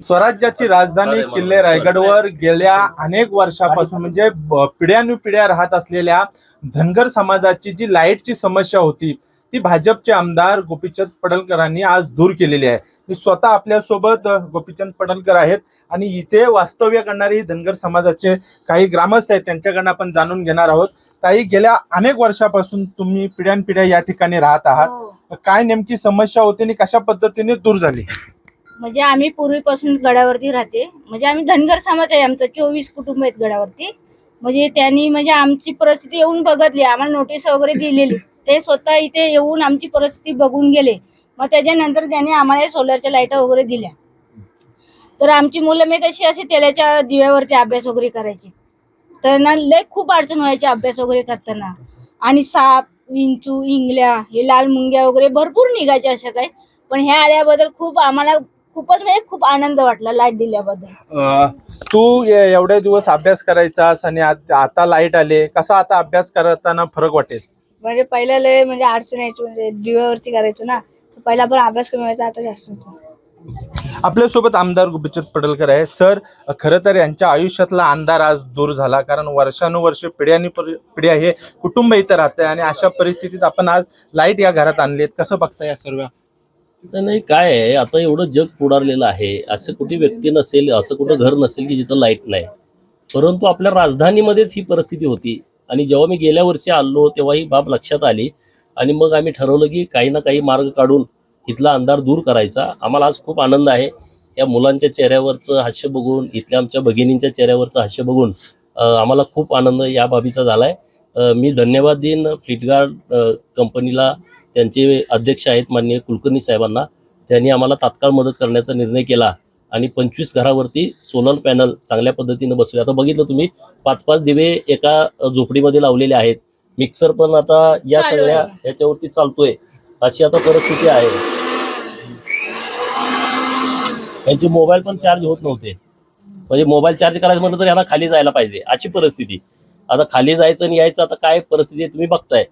स्वराज्याची राजधानी किल्ले रायगडवर गेल्या अनेक वर्षापासून म्हणजे पिढ्यानुपिढ्या राहत असलेल्या धनगर समाजाची जी लाईटची समस्या होती ती भाजपचे आमदार गोपीचंद पडळकरांनी आज दूर केलेली आहे। मी स्वतः आपल्यासोबत गोपीचंद पडळकर आहेत आणि इथे वास्तव्य करणारी धनगर समाजाचे काही ग्रामस्थ आहेत, त्यांच्याकडून आपण जाणून घेणार आहोत। ताई, गेल्या अनेक वर्षापासून तुम्ही पिढ्यानपिढ्या या ठिकाणी राहत आहात, काय नेमकी समस्या होती आणि कशा पद्धतीने दूर झाली? म्हणजे आम्ही पूर्वीपासून गडावरती राहते, म्हणजे आम्ही धनगर समाज आहे, आमचं 24 कुटुंब आहेत गडावरती। म्हणजे त्यांनी म्हणजे आमची परिस्थिती येऊन बघितली, आम्हाला नोटीस वगैरे दिलेली, ते स्वतः इथे येऊन आमची परिस्थिती बघून गेले। मग त्याच्यानंतर त्यांनी आम्हाला सोलरच्या लाईटा वगैरे दिल्या। तर आमची मुलं मी कशी अशी तेलाच्या दिव्यावरती अभ्यास वगैरे करायची, तर ना लय खूप अडचण व्हायची अभ्यास वगैरे करताना। आणि साप, विंचू, इंगल्या, हे लाल मुंग्या वगैरे भरपूर निघायच्या अशा काही। पण ह्या आल्याबद्दल खूप आम्हाला खूपच म्हणजे खूप आनंद वाटला लाईट दिल्याबद्दल। तू एवढे दिवस अभ्यास करायचास आणि आता लाईट आले, कसा आता अभ्यास करताना फरक वाटेल? म्हणजे पहिला लय म्हणजे अडचण यायची, म्हणजे दिव्यावरती करायचो ना, पहिला पण अभ्यास कमी व्हायचा, आता जास्त होतो। आपल्यासोबत आमदार गोपीचंद पडळकर आहे। सर, खरं तर यांच्या आयुष्यातला अंधार आज दूर झाला, कारण वर्षानुवर्षे पिढ्या हे कुटुंब इथं राहते आणि अशा परिस्थितीत आपण आज लाईट या घरात आणलीत, कसं बघता या सर्व? नाही, काय आहे, आता एवढं जग पुढारलेलं आहे, असं कुठे व्यक्ती नसेल, असं कुठं घर नसेल की जिथं लाईट नाही। परंतु आपल्या राजधानीमध्येच ही परिस्थिती होती आणि जेव्हा मी गेल्या वर्षी आलो तेव्हा ही बाब लक्षात आली आणि मग आम्ही ठरवलं की काही ना काही मार्ग काढून इथला अंधार दूर करायचा। आम्हाला आज खूप आनंद आहे या मुलांच्या चेहऱ्यावरचं हास्य बघून, इथल्या आमच्या भगिनींच्या चेहऱ्यावरचं हास्य बघून आम्हाला खूप आनंद या बाबीचा झाला आहे। मी धन्यवाद देईन फ्लिपकार्ट कंपनीला, त्यांचे अध्यक्ष आहेत माननीय कुलकर्णी साहेबांना, त्यांनी आम्हाला तात्काळ मदत करण्याचा निर्णय केला आणि 25 घरावरती सोलर पॅनल चांगल्या पद्धतीने बसवले। आता बघितलं तुम्ही 5-5 दिवे एका झोपडीमध्ये लावलेले आहेत, मिक्सर पण आता या सगळ्या ह्याच्यावरती चालतोय, अशी आता परिस्थिती आहे। यांचे मोबाईल पण चार्ज होत नव्हते, म्हणजे मोबाईल चार्ज करायचं म्हटलं तर यांना खाली जायला पाहिजे अशी परिस्थिती। आता खाली जायचं आणि यायचं आता काय परिस्थिती आहे तुम्ही बघताय।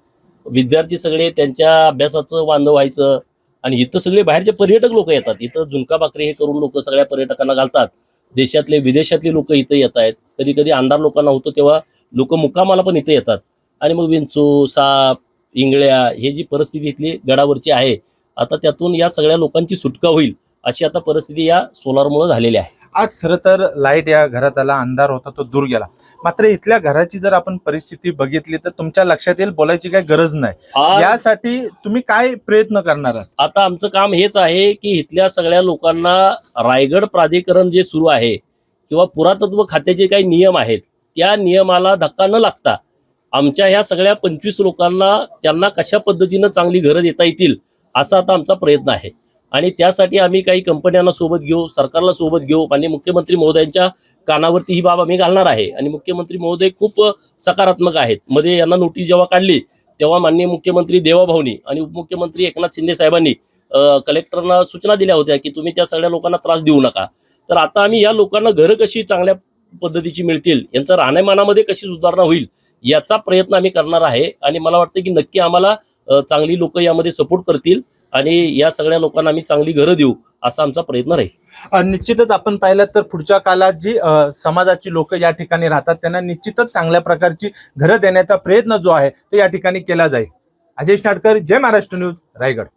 विद्यार्थी सगळे त्यांच्या अभ्यासाचं वांद व्हायचं आणि इथं सगळे बाहेरचे पर्यटक लोक येतात, इथं झुणका भाकरी हे करून लोक सगळ्या पर्यटकांना घालतात, देशातले विदेशातले लोक इथं येत आहेत। कधी कधी अंधार लोकांना होतो तेव्हा लोक मुक्कामाला पण इथे येतात आणि मग विंचू, साप, इंगळ्या हे जी परिस्थिती इथली गडावरची आहे, आता त्यातून या सगळ्या लोकांची सुटका होईल अशी आता परिस्थिती या सोलारमुळे झालेली आहे। आज खरं तर लाईट या घरात आला, अंधार होता तो दूर गेला, मात्र इथल्या घराची जर आपण परिस्थिती बघितली तर तुमच्या लक्षात येईल, बोलायची काही गरज नाही। यासाठी तुम्ही काय प्रयत्न करणार आहात? आता आमचं काम हेच आहे की इथल्या सगळ्या लोकांना रायगड प्राधिकरण जे सुरू आहे किंवा पुरातत्व खात्याचे काही नियम आहेत त्या नियमाला धक्का न लागता आमच्या ह्या सगळ्या 25 लोकांना त्यांना कशा पद्धतीनं चांगली घरं देता येतील असा आता आमचा प्रयत्न आहे। आणि त्यासाठी आम्ही काही कंपन्यांना सोबत घेऊ, सरकारला सोबत घेऊ आणि मुख्यमंत्री महोदयांच्या कानावरती ही बाब आम्ही घालणार आहे। आणि मुख्यमंत्री महोदय खूप सकारात्मक आहेत। मध्ये यांना नोटीस जेव्हा काढली तेव्हा माननीय मुख्यमंत्री देवाभाऊनी आणि उपमुख्यमंत्री एकनाथ शिंदे साहेबांनी कलेक्टरना सूचना दिल्या होत्या की तुम्ही त्या सगळ्या लोकांना त्रास देऊ नका। तर आता आम्ही या लोकांना घरं कशी चांगल्या पद्धतीची मिळतील, यांचं राहणीमानामध्ये कशी सुधारणा होईल याचा प्रयत्न आम्ही करणार आहे। आणि मला वाटतं की नक्की आम्हाला चांगली लोक यामध्ये सपोर्ट करतील आणि या सगळ्या लोकांना आम्ही चांगली घरं देऊ असा आमचा प्रयत्न राहील। निश्चितच आपण पाहिलं तर पुढच्या काळात जी समाजाची लोक या ठिकाणी राहतात त्यांना निश्चितच चांगल्या प्रकारची घरं देण्याचा प्रयत्न जो आहे तो या ठिकाणी केला जाईल। अजय नाटकर, जय महाराष्ट्र न्यूज, रायगड।